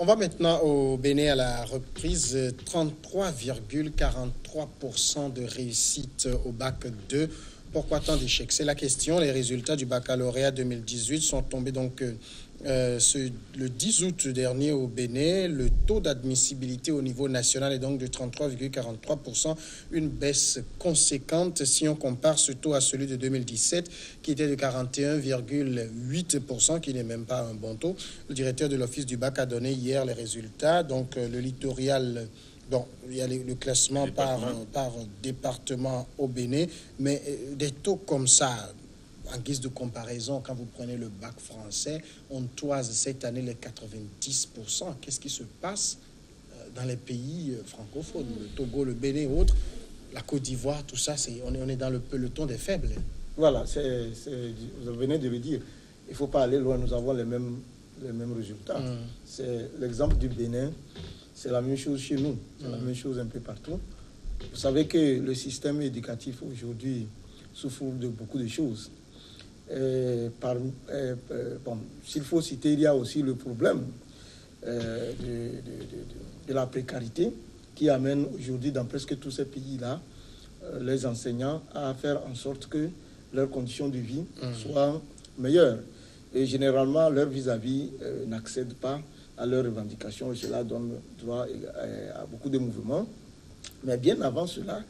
On va maintenant au Bénin à la reprise. 33,43% de réussite au bac 2. Pourquoi tant d'échecs? C'est la question. Les résultats du baccalauréat 2018 sont tombés donc le 10 août dernier au Bénin. Le taux d'admissibilité au niveau national est donc de 33,43%, une baisse conséquente si on compare ce taux à celui de 2017 qui était de 41,8%, qui n'est même pas un bon taux. Le directeur de l'Office du bac a donné hier les résultats. Donc le littoral... Bon, il y a le classement par département au Bénin, mais des taux comme ça, en guise de comparaison, quand vous prenez le bac français, on toise cette année les 90%. Qu'est-ce qui se passe dans les pays francophones, le Togo, le Bénin et autres, la Côte d'Ivoire, tout ça, on est dans le peloton des faibles. Voilà, vous venez de le dire. Il ne faut pas aller loin, nous avons les mêmes résultats. C'est l'exemple du Bénin. C'est la même chose chez nous, c'est la même chose un peu partout. Vous savez que le système éducatif aujourd'hui souffre de beaucoup de choses. S'il faut citer, il y a aussi le problème de la précarité qui amène aujourd'hui dans presque tous ces pays-là les enseignants à faire en sorte que leurs conditions de vie soient meilleures. Et généralement, leurs vis-à-vis n'accèdent pas à leurs revendications et cela donne droit à beaucoup de mouvements. Mais bien avant cela,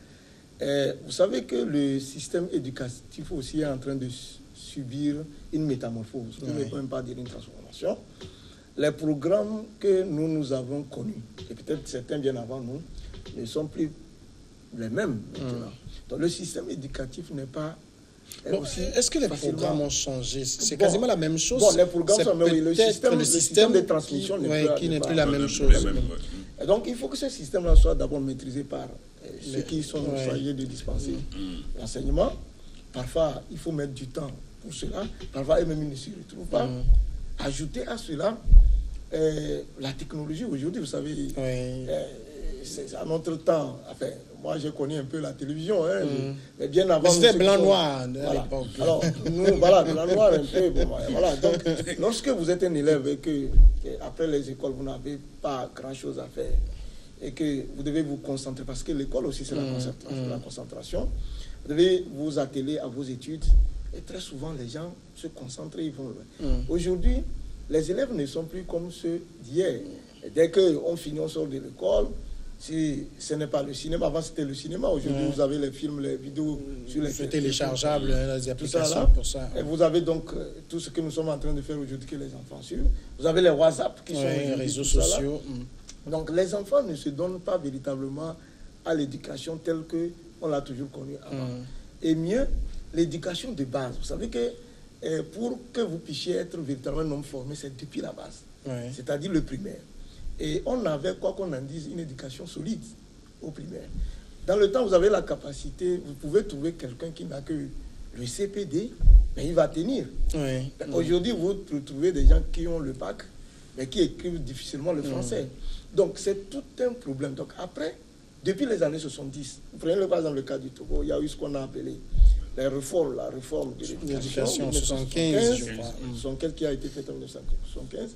vous savez que le système éducatif aussi est en train de subir une métamorphose, je ne vais même pas dire une transformation. Les programmes que nous avons connus, et peut-être certains bien avant nous, ne sont plus les mêmes maintenant. Donc le système éducatif n'est pas... Bon, est-ce que les programmes ont changé? C'est quasiment la même chose. Bon, les programmes sont, mais le système de transmission n'est plus la même chose. Et donc, il faut que ce système-là soit d'abord maîtrisé par ceux qui sont chargés de dispenser l'enseignement. Parfois, il faut mettre du temps pour cela. Parfois, eux-mêmes, ils ne s'y retrouvent pas. Ajouter à cela la technologie. Aujourd'hui, vous savez, c'est à notre temps. Enfin, moi, j'ai connu un peu la télévision, mais bien avant... C'était blanc-noir à l'époque. Alors, nous, voilà, blanc-noir un peu. Voilà. Donc, lorsque vous êtes un élève et que, après les écoles, vous n'avez pas grand-chose à faire et que vous devez vous concentrer, parce que l'école aussi, c'est la concentration, vous devez vous atteler à vos études et très souvent, les gens se concentrent et ils vont loin. Aujourd'hui, les élèves ne sont plus comme ceux d'hier. Dès qu'on finit, on sort de l'école. Si ce n'est pas le cinéma, avant c'était le cinéma, aujourd'hui vous avez les films, les vidéos sur les téléchargeables, les applications pour ça. Et vous avez donc tout ce que nous sommes en train de faire aujourd'hui que les enfants suivent. Vous avez les WhatsApp qui sont les réseaux sociaux. Donc les enfants ne se donnent pas véritablement à l'éducation telle qu'on l'a toujours connue avant. Et mieux, l'éducation de base. Vous savez que pour que vous puissiez être véritablement un homme formé, c'est depuis la base, c'est-à-dire le primaire. Et on avait, quoi qu'on en dise, une éducation solide au primaire. Dans le temps, vous avez la capacité, vous pouvez trouver quelqu'un qui n'a que le CPD, mais il va tenir. Aujourd'hui, vous trouvez des gens qui ont le bac, mais qui écrivent difficilement le français. Donc, c'est tout un problème. Donc, après, depuis les années 70, vous prenez par exemple le cas du Togo, il y a eu ce qu'on a appelé la réforme de l'éducation 75, je crois. 75 qui a été faite en 1975.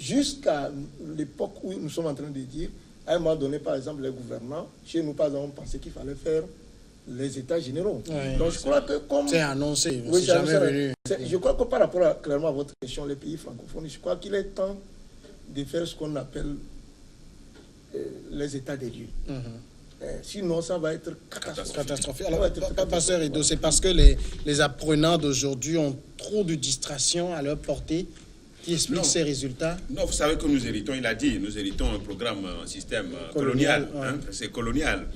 Jusqu'à l'époque où nous sommes en train de dire, à un moment donné, par exemple, les gouvernants, chez nous, par exemple, on pensait qu'il fallait faire les États généraux. Donc, je crois que comme... C'est annoncé, c'est jamais venu. Je crois que par rapport clairement à votre question, les pays francophones, je crois qu'il est temps de faire ce qu'on appelle les états des lieux. Sinon, ça va être catastrophique. Alors, Pasteur Edo, c'est parce que les apprenants d'aujourd'hui ont trop de distractions à leur portée qui explique ces résultats? Non, vous savez que nous héritons, il a dit, nous héritons un programme, un système colonial. C'est colonial.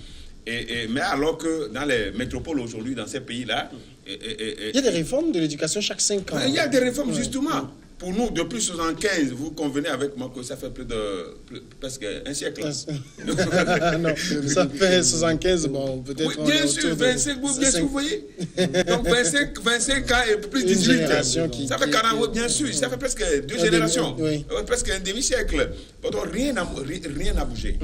Mais alors que dans les métropoles aujourd'hui, dans ces pays-là... il y a des réformes de l'éducation chaque 5 ans. Il y a des réformes, justement. Pour nous, depuis 1975, vous convenez avec moi que ça fait presque un siècle. Non, ça fait 75, bon, peut-être... Oui, bien sûr, 25, bien sûr, vous voyez. Donc 25 ans et plus 18. Ça fait 40, bien sûr, ça fait presque 2 générations. Presque un demi-siècle. Donc rien n'a bougé.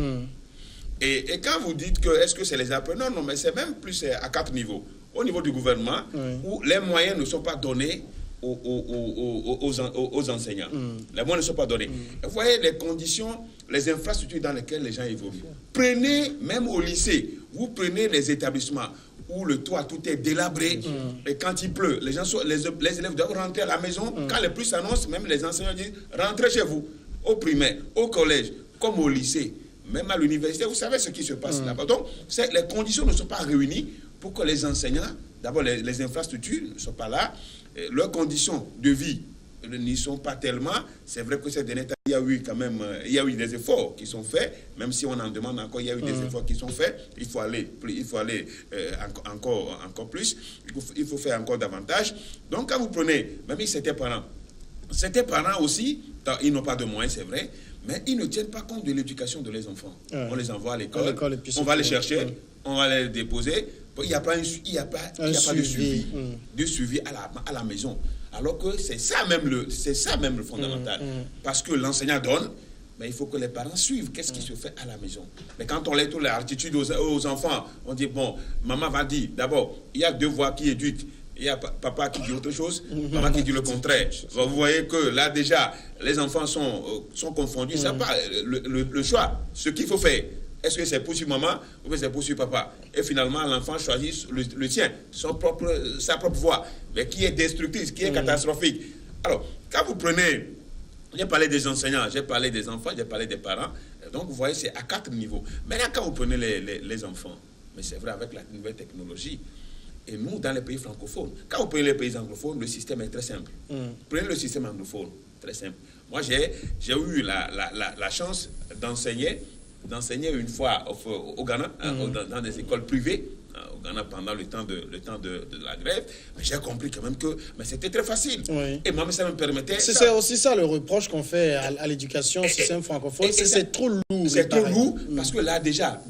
Et quand vous dites que est-ce que c'est les apprenants, non, mais c'est même plus à 4 niveaux. Au niveau du gouvernement, où les moyens ne sont pas donnés aux enseignants. Les moyens ne sont pas donnés. Vous voyez les conditions, les infrastructures dans lesquelles les gens évoluent. Prenez, même au lycée, vous prenez les établissements où le toit, tout est délabré, et quand il pleut, les élèves doivent rentrer à la maison. Quand les pluies s'annoncent, même les enseignants disent, rentrez chez vous, au primaire, au collège, comme au lycée, même à l'université, vous savez ce qui se passe là-bas. Donc, les conditions ne sont pas réunies pour que les enseignants, d'abord les infrastructures ne sont pas là, leurs conditions de vie n'y sont pas tellement. C'est vrai que ces derniers temps, il y a eu quand même des efforts qui sont faits, même si on en demande encore, il y a eu des efforts qui sont faits. Il faut aller encore plus, il faut faire encore davantage. Donc quand vous prenez, même si c'était parents aussi, ils n'ont pas de moyens, c'est vrai, mais ils ne tiennent pas compte de l'éducation de les enfants. On les envoie à l'école, on va les chercher, on va les déposer. Il n'y a pas de suivi à la maison. Alors que c'est ça même le fondamental. Parce que l'enseignant donne, mais il faut que les parents suivent. Qu'est-ce qui se fait à la maison? Mais quand on laisse toutes les attitudes aux enfants, on dit, bon, maman va dire, d'abord, il y a 2 voix qui éduquent. Il y a papa qui dit autre chose, maman qui dit le contraire. Vous voyez que là, déjà, les enfants sont confondus. Ça pas le choix, ce qu'il faut faire. Est-ce que c'est pour suivre maman ou c'est pour suivre papa? Et finalement, l'enfant choisit le tien, sa propre voie, mais qui est destructrice, qui est catastrophique. Alors, quand vous prenez, j'ai parlé des enseignants, j'ai parlé des enfants, j'ai parlé des parents, donc vous voyez, c'est à 4 niveaux. Maintenant, quand vous prenez les enfants, mais c'est vrai avec la nouvelle technologie, et nous, dans les pays francophones, quand vous prenez les pays anglophones, le système est très simple. Prenez le système anglophone, très simple. Moi, j'ai eu la chance d'enseigner une fois au Ghana, dans des écoles privées, au Ghana pendant le temps de la grève. J'ai compris quand même que c'était très facile. Oui. Et moi, ça me permettait... C'est aussi ça le reproche qu'on fait à l'éducation système francophone. C'est trop lourd. C'est trop lourd parce que là, déjà,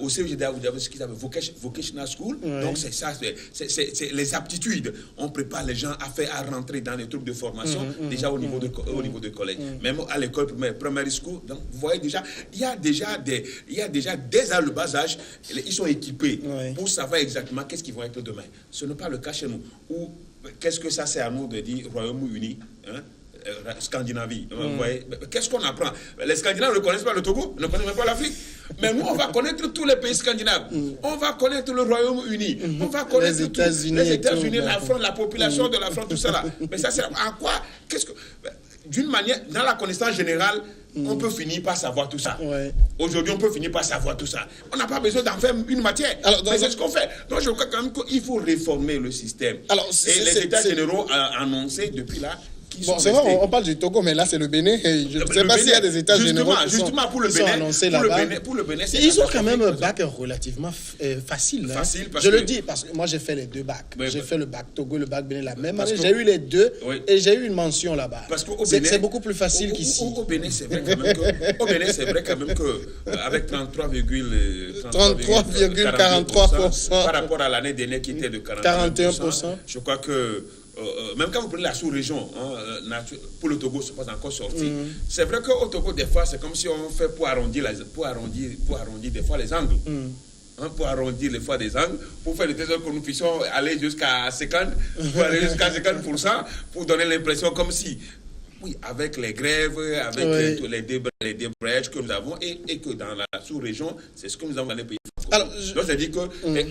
au CEGDA, vous avez ce qu'ils appellent Vocational School. Oui. Donc, c'est ça, c'est les aptitudes. On prépare les gens à rentrer dans les trucs de formation, déjà au niveau de collège. Même à l'école primary school. Donc, vous voyez déjà, il y a déjà dès le bas âge, ils sont équipés. Oui. Pour savoir exactement qu'est-ce qu'ils vont être demain. Ce n'est pas le cas chez nous. Ou qu'est-ce que ça c'est à nous de dire Royaume-Uni, Scandinavie. Vous voyez, qu'est-ce qu'on apprend? Les Scandinaves ne connaissent pas le Togo, ne connaissent même pas l'Afrique. Mais nous, on va connaître tous les pays scandinaves. On va connaître le Royaume-Uni. On va connaître les États-Unis, la France, la population de la France, tout ça là. Mais ça sert à quoi? D'une manière, dans la connaissance générale, on peut finir par savoir tout ça. Ouais. Aujourd'hui, on peut finir par savoir tout ça. On n'a pas besoin d'en faire une matière. Mais c'est ce qu'on fait. Donc, je crois quand même qu'il faut réformer le système. Et les États généraux ont annoncé depuis là. Bon, c'est vrai, on parle du Togo, mais là, c'est le Bénin. Je ne sais pas s'il y a des États généraux qui sont annoncés là-bas. Ils ont quand même un bac relativement facile. Je le dis parce que moi, j'ai fait les 2 bacs. J'ai fait le bac Togo, le bac Bénin la même année. J'ai eu les 2 et j'ai eu une mention là-bas. C'est beaucoup plus facile qu'ici. Au Bénin, c'est vrai quand même qu'avec 33,43% par rapport à l'année dernière qui était de 41%, je crois que même quand vous prenez la sous-région, pour le Togo, ce n'est pas encore sorti. C'est vrai qu'au Togo, des fois, c'est comme si on fait pour arrondir des fois les angles. Pour arrondir les fois des angles, pour faire de telle sorte que nous puissions aller jusqu'à 50%, pour donner l'impression comme si, oui, avec les grèves, avec tous les débrayages que nous avons, et que dans la sous-région, c'est ce que nous avons dans les pays. Donc, c'est-à-dire que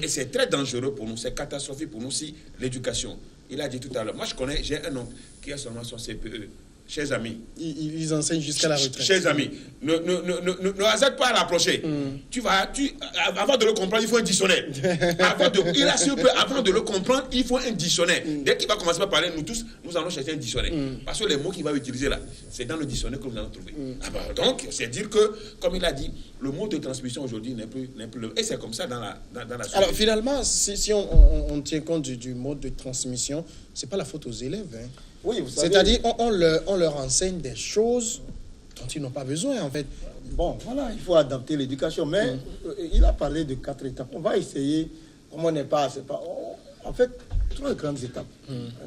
c'est très dangereux pour nous, c'est catastrophique pour nous si l'éducation. Il a dit tout à l'heure, moi j'ai un oncle qui a seulement son CPE. Chers amis. Ils enseignent jusqu'à la retraite. Chers amis, ne hésite pas à l'approcher. Avant de le comprendre, il faut un dictionnaire. Avant de le comprendre, il faut un dictionnaire. Dès qu'il va commencer à parler, nous tous, nous allons chercher un dictionnaire. Parce que les mots qu'il va utiliser là, c'est dans le dictionnaire que nous allons trouver. Donc, c'est dire que, comme il a dit, le mot de transmission aujourd'hui n'est plus le... Et c'est comme ça dans la société. Alors, finalement, si on tient compte du mode de transmission, c'est pas la faute aux élèves. Oui, c'est-à-dire on leur enseigne des choses dont ils n'ont pas besoin, en fait. Bon, voilà, il faut adapter l'éducation. Mais il a parlé de 4 étapes. On va essayer, comme on n'est pas... en fait, 3 grandes étapes,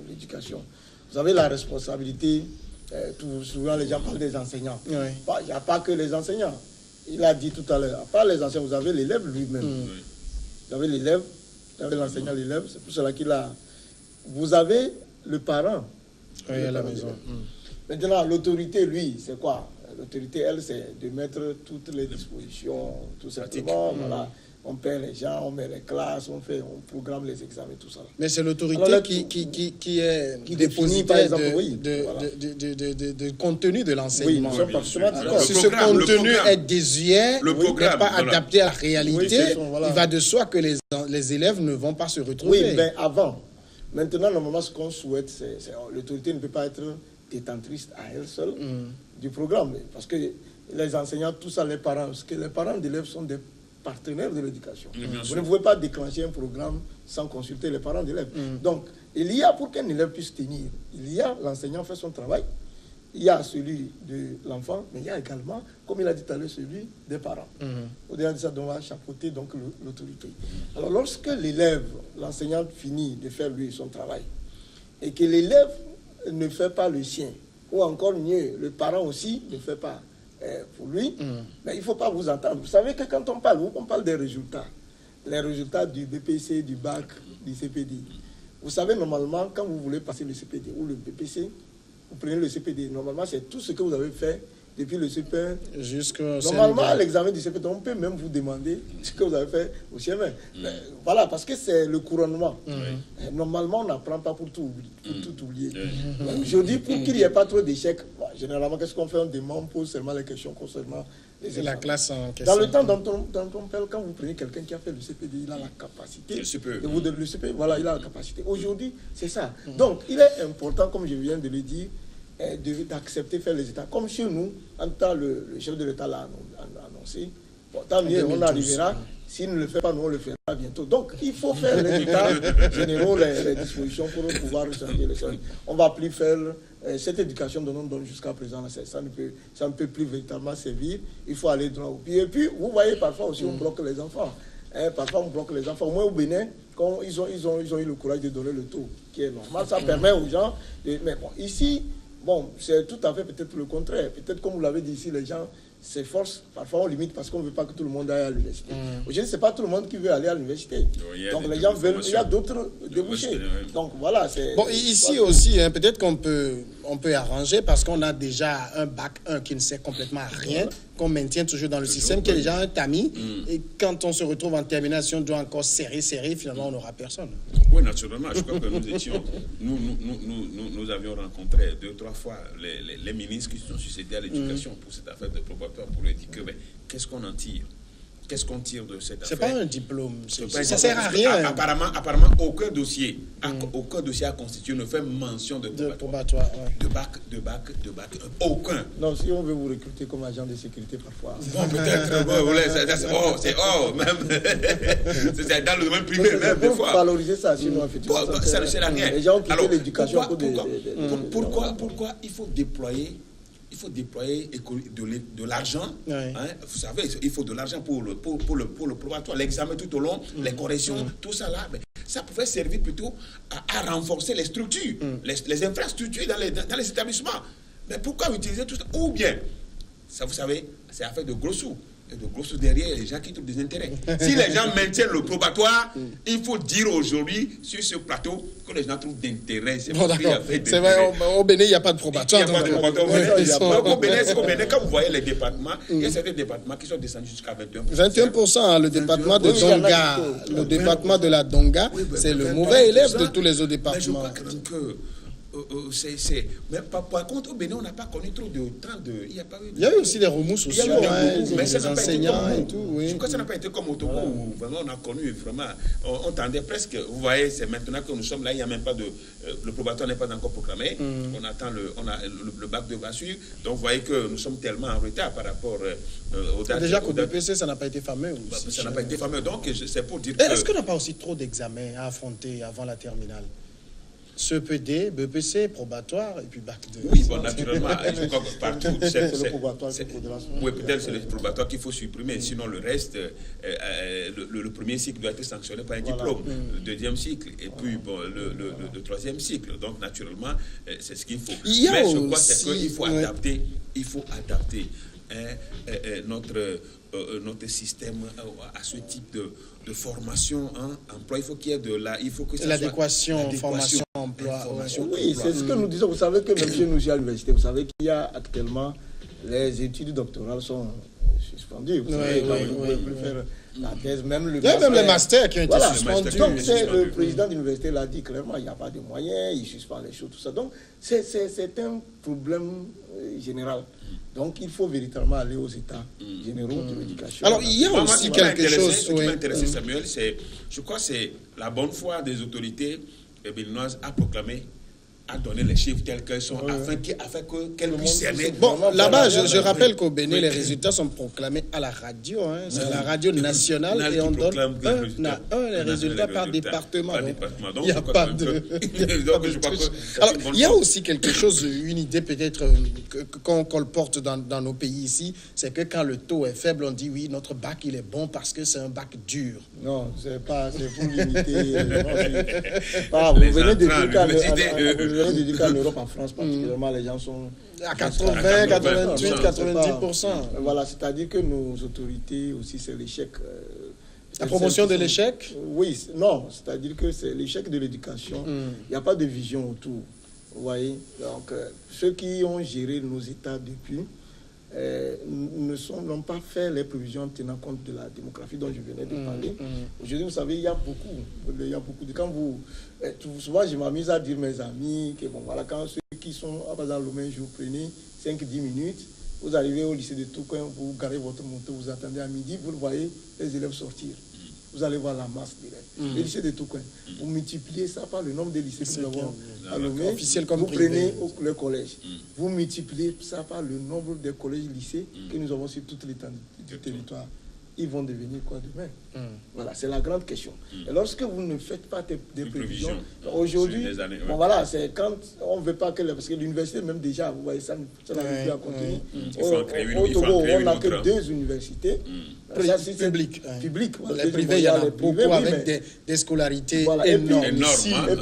l'éducation. Vous avez la responsabilité, souvent les gens parlent des enseignants. Il n'y a pas que les enseignants. Il a dit tout à l'heure, à part les enseignants, vous avez l'élève lui-même. Vous avez l'élève, vous avez l'enseignant, l'élève, c'est pour cela qu'il a... Vous avez le parent. Oui, à la maison. Maintenant, l'autorité, lui, c'est quoi? L'autorité, elle, c'est de mettre toutes les dispositions, tout simplement. Voilà. On paie les gens, on met les classes, on programme les examens, tout ça. Mais c'est l'autorité qui définit, par exemple, de contenu de l'enseignement. Oui, si ce contenu est désuet, n'est pas adapté à la réalité, il va de soi que les élèves ne vont pas se retrouver. Oui, mais avant. Maintenant, normalement, ce qu'on souhaite, c'est l'autorité ne peut pas être détentrice à elle seule du programme. Parce que les enseignants, tout ça, les parents, parce que les parents d'élèves sont des partenaires de l'éducation. Vous ne pouvez pas déclencher un programme sans consulter les parents d'élèves. Donc, il y a, pour qu'un élève puisse tenir, il y a l'enseignant fait son travail, il y a celui de l'enfant, mais il y a également, comme il a dit tout à l'heure, celui des parents. Au-delà de ça, on va chapeauter donc l'autorité. Alors, lorsque l'élève, l'enseignant finit de faire lui son travail, et que l'élève ne fait pas le sien, ou encore mieux, le parent aussi ne fait pas pour lui, mais il ne faut pas vous entendre. Vous savez que quand on parle des résultats, les résultats du BPC, du bac, du CPD. Vous savez, normalement, quand vous voulez passer le CPD ou le BPC, vous prenez le CPD. Normalement, c'est tout ce que vous avez fait depuis le CP1 jusqu'au normalement, à l'examen du CPD, on peut même vous demander ce que vous avez fait au CM1. Voilà, parce que c'est le couronnement. Normalement, on n'apprend pas pour tout oublier. Aujourd'hui, pour qu'il n'y ait pas trop d'échecs, généralement, qu'est-ce qu'on fait? On demande, on pose seulement les questions concernant les la classe en question. Dans le temps dont on parle, quand vous prenez quelqu'un qui a fait le CPD, il a la capacité. Le CPD, voilà, il a la capacité. Aujourd'hui, c'est ça. Donc, il est important, comme je viens de le dire, d'accepter faire les États. Comme chez nous, en temps le chef de l'État l'a annoncé, bon, tant mieux, on arrivera. S'il ne le fait pas, nous on le fera bientôt. Donc, il faut faire les États généraux, les dispositions pour pouvoir changer les choses. On ne va plus faire cette éducation dont on donne jusqu'à présent. Ça ne peut plus véritablement servir. Il faut aller droit au pied. Et puis, vous voyez, parfois aussi, on bloque les enfants. Parfois, on bloque les enfants. Au moins au Bénin, quand ils ont eu le courage de donner le taux, qui est normal. Ça permet aux gens mais bon, ici, bon, c'est tout à fait peut-être le contraire. Peut-être, comme vous l'avez dit ici, les gens s'efforcent. Parfois, on limite parce qu'on ne veut pas que tout le monde aille à l'université. Aujourd'hui, ce n'est pas tout le monde qui veut aller à l'université. Donc, les gens veulent... Il y a d'autres débouchés. Donc, voilà. Bon, ici aussi, peut-être qu'on peut arranger parce qu'on a déjà un bac 1 qui ne sert complètement à rien, qu'on maintient toujours dans le système, qui est déjà un tamis. Et quand on se retrouve en termination, on doit encore serrer, finalement, on n'aura personne. Oui, naturellement. Je crois que nous avions rencontré 2-3 fois les ministres qui se sont succédés à l'éducation pour cette affaire de probatoire, pour leur dire que qu'est-ce qu'on en tire? Qu'est-ce qu'on tire de cette affaire? C'est pas un diplôme. Ça sert à rien. Apparemment, aucun dossier à constituer ne fait mention de probatoire. De bac. Aucun. Non, si on veut vous recruter comme agent de sécurité parfois. Bon, peut-être. Même. C'est dans le domaine privé, même des fois. Valoriser ça, sinon, effectivement. Ça ne sert à rien. Les gens qui quittent l'éducation pourquoi il faut déployer de l'argent. Vous savez, il faut de l'argent pour le probatoire, l'examen tout au long, les corrections, tout ça là. Mais ça pouvait servir plutôt à renforcer les structures, les infrastructures dans les établissements. Mais pourquoi utiliser tout ça? Ou bien, ça vous savez, c'est affaire de gros sous. Et de gros sous derrière, les gens qui trouvent des intérêts. Si les gens maintiennent le probatoire, il faut dire aujourd'hui, sur ce plateau, que les gens trouvent d'intérêt. C'est vrai, au Bénin, il n'y a pas de probatoire. Il n'y a pas de probatoire. Au Bénin, quand vous voyez les départements, il y a certains départements qui sont descendus jusqu'à 21%. 21%, le département de Donga, le département de la Donga, c'est le mauvais élève de tous les autres départements. Mais je crois que mais par contre, au Bénin, on n'a pas connu trop de temps de... Il y a eu aussi des remous sociaux, des enseignants et tout. Oui. Je crois que ça n'a pas été comme au Togo, où vraiment on a connu, vraiment, on tendait presque... Vous voyez, c'est maintenant que nous sommes là, il n'y a même pas de... le probatoire n'est pas encore proclamé. On attend le bac de Vassure. Donc, vous voyez que nous sommes tellement en retard par rapport aux dates. Déjà qu'au BPC, ça n'a pas été fameux aussi. Ça n'a pas été fameux, donc c'est pour dire Est-ce qu'on n'a pas aussi trop d'examens à affronter avant la terminale? CPD, BPC, probatoire et puis bac 2. Oui, bon, naturellement, je crois que partout, c'est le probatoire. Oui, peut-être c'est le probatoire qu'il faut supprimer. Sinon, le reste, le premier cycle doit être sanctionné par un diplôme, le deuxième cycle, et puis bon, le troisième cycle. Donc, naturellement, c'est ce qu'il faut. Mais je crois qu'il faut adapter. Il faut adapter notre système à ce type de formation, emploi. Il faut qu'il y ait l'adéquation, formation, emploi. Oui, c'est ce que nous disons. Vous savez que même chez nous, à l'université, vous savez qu'il y a actuellement, les études doctorales sont suspendues. Vous savez, vous ne pouvez plus faire la thèse, même le master. Même les masters qui ont été suspendus. Donc, le président de l'université l'a dit clairement, il n'y a pas de moyens, il suspend les choses, tout ça. Donc, c'est un problème général. Donc, il faut véritablement aller aux états généraux de l'éducation. Alors, il y a aussi quelque chose... Ce qui m'a intéressé, Samuel, je crois que c'est la bonne foi des autorités béninoises à proclamer, à donner les chiffres tels qu'ils sont, afin qu'elles puissent cerner. Bon, là-bas, je rappelle qu'au Bénin, les résultats sont proclamés à la radio. C'est la radio nationale et on donne les résultats par département. Il n'y a pas de... Alors, il y a aussi quelque chose, une idée peut-être qu'on colporte dans nos pays ici, c'est que quand le taux est faible, on dit oui, notre bac, il est bon parce que c'est un bac dur. Non, c'est pour limiter... Vous venez de dire qu'en Europe, en France particulièrement, les gens sont à 80, 88, 90%. Voilà, c'est-à-dire que nos autorités aussi, c'est l'échec. La promotion de l'échec? Oui, non, c'est-à-dire que c'est l'échec de l'éducation. Il n'y a pas de vision autour. Vous voyez? Donc, ceux qui ont géré nos États depuis n'ont pas fait les prévisions tenant compte de la démographie dont je venais de parler. Aujourd'hui, vous savez, il y a beaucoup de... Quand souvent, je m'amuse à dire à mes amis que, bon, voilà, quand ceux qui sont à bas dans le même jour, prenez 5-10 minutes, vous arrivez au lycée de Touquin, vous garez votre moto, vous attendez à midi, vous voyez les élèves sortir. Vous allez voir la masse direct. Le lycée de Touquin, vous multipliez ça par le nombre de lycées que nous avons à Lomé. Vous prenez le collège. Vous multipliez ça par le nombre de collèges-lycées que nous avons sur toute l'étendue du territoire. Ils vont devenir quoi demain? Voilà, c'est la grande question. Et lorsque vous ne faites pas des prévisions, aujourd'hui, bon voilà, c'est quand on ne veut pas que... Parce que l'université, même déjà, vous voyez, ça n'arrive plus à continuer. Au Togo, on n'a que 2 universités. Publiques. Les privés, il y en a beaucoup avec des scolarités énormes. Et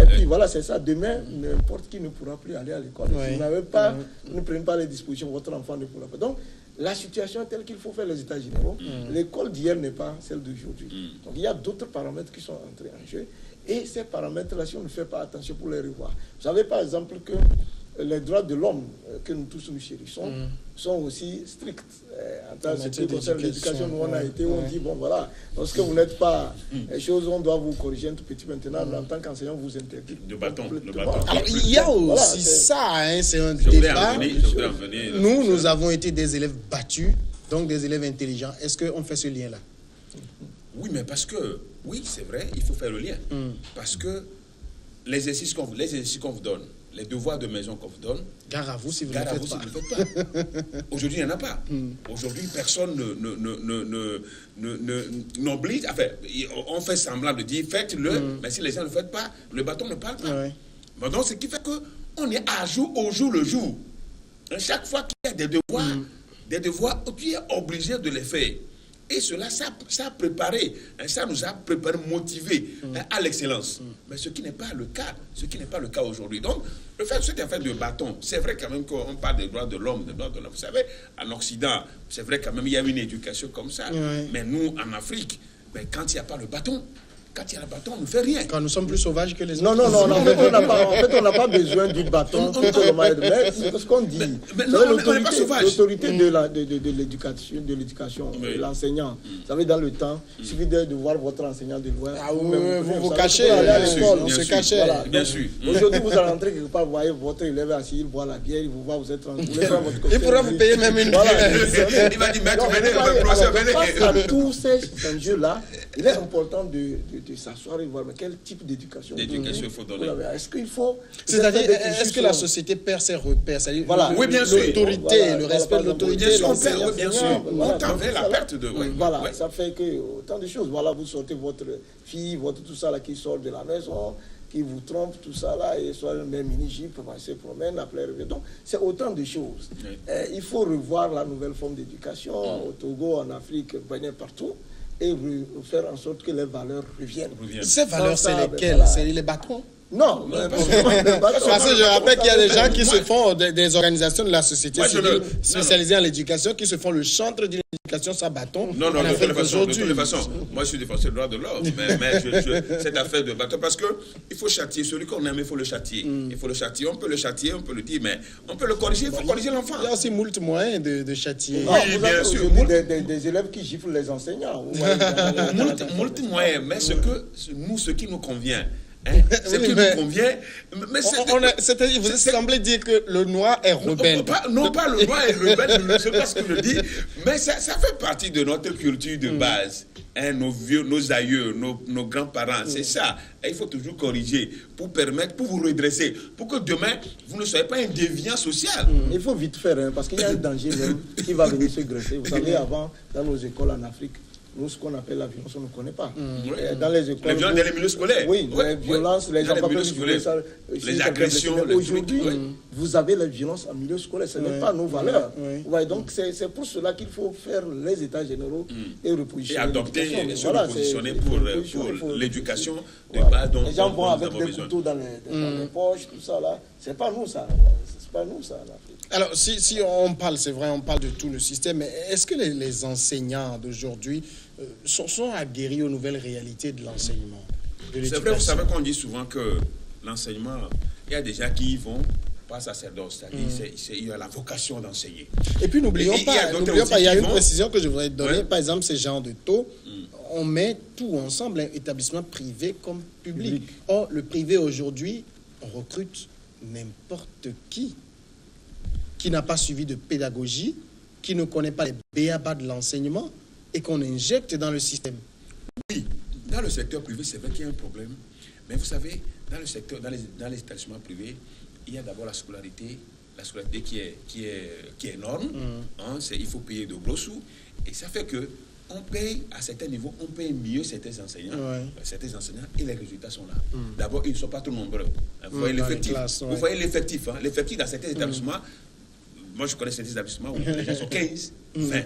puis voilà, c'est ça. Demain, n'importe qui ne pourra plus aller à l'école. Si vous n'avez pas, ne prenez pas les dispositions, votre enfant ne pourra pas. Donc, la situation est telle qu'il faut faire les états généraux. L'école d'hier n'est pas celle d'aujourd'hui. Donc il y a d'autres paramètres qui sont entrés en jeu. Et ces paramètres-là, si on ne fait pas attention pour les revoir. Vous savez par exemple que les droits de l'homme que nous tous nous chérissons sont aussi stricts. En ce qui concerne l'éducation, nous on a été, on dit, bon voilà, lorsque vous n'êtes pas les choses, on doit vous corriger un tout petit maintenant, en tant qu'enseignant, vous interdit. Le bâton. Alors il y a aussi ça, c'est un débat. Nous avons été des élèves battus, donc des élèves intelligents. Est-ce qu'on fait ce lien-là? Oui, mais parce que, oui, c'est vrai, il faut faire le lien. Parce que les exercices qu'on vous donne, les devoirs de maison qu'on vous donne, gare à vous si vous ne le faites pas. Aujourd'hui, il n'y en a pas. Aujourd'hui, personne n'oblige. Enfin, on fait semblant de dire faites-le, mais si les gens ne le font pas, le bâton ne parle pas. Bon, donc, ce qui fait qu'on est à jour au jour le jour. Et chaque fois qu'il y a des devoirs, tu es obligé de les faire. Et cela, ça a préparé, ça nous a préparé, motivé à l'excellence. Mais ce qui n'est pas le cas, aujourd'hui. Donc, cette affaire de bâton, c'est vrai quand même qu'on parle des droits de l'homme, Vous savez, en Occident, c'est vrai quand même, il y a une éducation comme ça. Mais nous, en Afrique, quand il n'y a pas le bâton, on ne fait rien. Quand nous sommes plus sauvages que les autres. Non. En fait, on n'a pas besoin du bâton. Mais c'est ce qu'on dit. L'autorité de l'éducation, l'enseignant. Vous savez, dans le temps, il suffit de voir votre enseignant de loin. Vous cachez. On se cachait. Bien sûr. Aujourd'hui, vous allez rentrer quelque part, vous voyez votre élève assis, il boit la bière, il vous voit, vous êtes tranquille. Il pourra vous payer même une bière. Il va dire, maître, venez, face à tous ces enjeux-là, il est important de s'asseoir et voir mais quel type d'éducation il faut donner. Est-ce qu'il faut... C'est-à-dire, est-ce que la société perd ses repères? Oui, bien sûr. L'autorité, le respect de l'autorité. Bien sûr. On tend vers la perte de... Voilà, ça fait que autant de choses. Voilà, vous sortez votre fille, tout ça là qui sort de la maison, qui vous trompe, tout ça là, et soit même mini-jeep, se promène, après revient. Donc, c'est autant de choses. Il faut revoir la nouvelle forme d'éducation au Togo, en Afrique, partout. Et faire en sorte que les valeurs reviennent. Ces valeurs, c'est lesquelles? C'est les bâtons? Non. Parce que je rappelle qu'il y a des gens qui se font, des organisations de la société civile spécialisées en l'éducation, qui se font le chantre de l'éducation l'éducation sans bâton. Non, de toute façon, moi je suis défenseur des droits de l'homme, mais cette affaire de bâton, parce qu'il faut châtier celui qu'on aime, il faut le châtier. Il faut le châtier, on peut le châtier, on peut le dire, mais on peut le corriger, il faut corriger l'enfant. Il y a aussi moult moyens de châtier. Oui, bien sûr. Des élèves qui giflent les enseignants. Moult moyens, mais ce qui nous convient. Ce qui nous convient. C'est-à-dire, vous semblez dire que le noir est rebelle. Non, pas le noir est rebelle, je ne sais pas ce que je dis, mais ça fait partie de notre culture de base. Nos vieux, nos aïeux, nos grands-parents, c'est ça. Et il faut toujours corriger pour vous redresser, pour que demain, vous ne soyez pas un déviant social. Il faut vite faire, parce qu'il y a un danger même qui va venir se greffer. Vous savez, avant, dans nos écoles en Afrique, nous, ce qu'on appelle la violence, on ne connaît pas. Dans les écoles. Les violences dans les milieux scolaires. Oui, les violences, les enfants peuvent vivre ça. Les agressions. Aujourd'hui, vous avez la violence en milieu scolaire. Ce n'est pas nos valeurs. Donc, c'est pour cela qu'il faut faire les états généraux et repositionner. Et adopter et se repositionner pour l'éducation de base dont les gens vont avec des couteaux dans les poches, tout ça là. C'est pas nous ça. C'est pas nous ça, l'Afrique. Alors, si on parle, c'est vrai, on parle de tout le système, mais est-ce que les enseignants d'aujourd'hui sont aguerris aux nouvelles réalités de l'enseignement? C'est vrai, vous savez qu'on dit souvent que l'enseignement, il y a des gens qui y vont pas sacerdoce, c'est-à-dire il y a la vocation d'enseigner. Et puis n'oublions pas, il y a une précision que je voudrais donner, par exemple, ces genres de taux, on met tout ensemble, établissement privé comme public. Or, le privé aujourd'hui, on recrute n'importe qui n'a pas suivi de pédagogie, qui ne connaît pas les b.a.-ba de l'enseignement et qu'on injecte dans le système. Oui, dans le secteur privé, c'est vrai qu'il y a un problème. Mais vous savez, dans le secteur, dans les établissements privés, il y a d'abord la scolarité qui est énorme. Il faut payer de gros sous. Et ça fait que on paye à certains niveaux, on paye mieux certains enseignants. Et les résultats sont là. D'abord, ils ne sont pas trop nombreux. Vous voyez l'effectif. Vous voyez l'effectif. L'effectif dans certains établissements. Moi, je connais ces établissements où les gens sont 15, 20.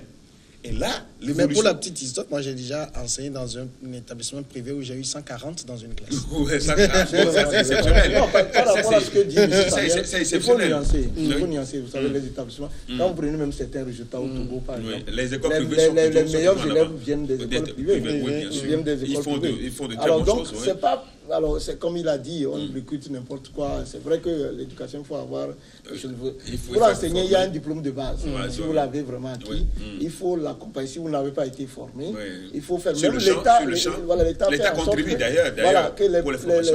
Et là, mais pour la petite histoire, moi, j'ai déjà enseigné dans un établissement privé où j'ai eu 140 dans une classe. Oui, 140, c'est exceptionnel. Non, par rapport à ce que dit M. C'est exceptionnel. Il faut nuancer. Vous savez, les établissements, quand vous prenez même certains résultats au Togo, par exemple, les écoles privées sont les meilleurs élèves viennent des écoles privées. Ils viennent des écoles privées. Ils font de très bonnes choses. C'est pas... Alors, c'est comme il a dit, on recrute n'importe quoi. C'est vrai que l'éducation, il faut avoir... Pour enseigner, il y a un diplôme de base. Si vous l'avez vraiment acquis, il faut l'accompagner. Si vous n'avez pas été formé, il faut faire... Même l'État contribue d'ailleurs que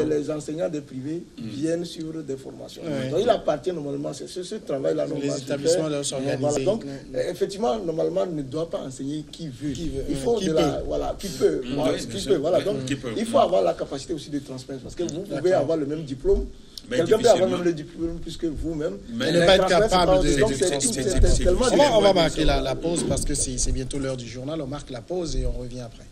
les enseignants des privés viennent suivre des formations. Donc, il appartient normalement, c'est ce travail-là. Les établissements doivent s'organiser. Donc, effectivement, normalement, on ne doit pas enseigner qui veut. Il faut qui peut. Donc, il faut avoir la capacité aussi de transmettre, parce que vous pouvez avoir le même diplôme, quelqu'un peut avoir même le diplôme plus que vous-même, mais ne pas être capable de... On va marquer la pause parce que c'est bientôt l'heure du journal. On marque la pause et on revient après.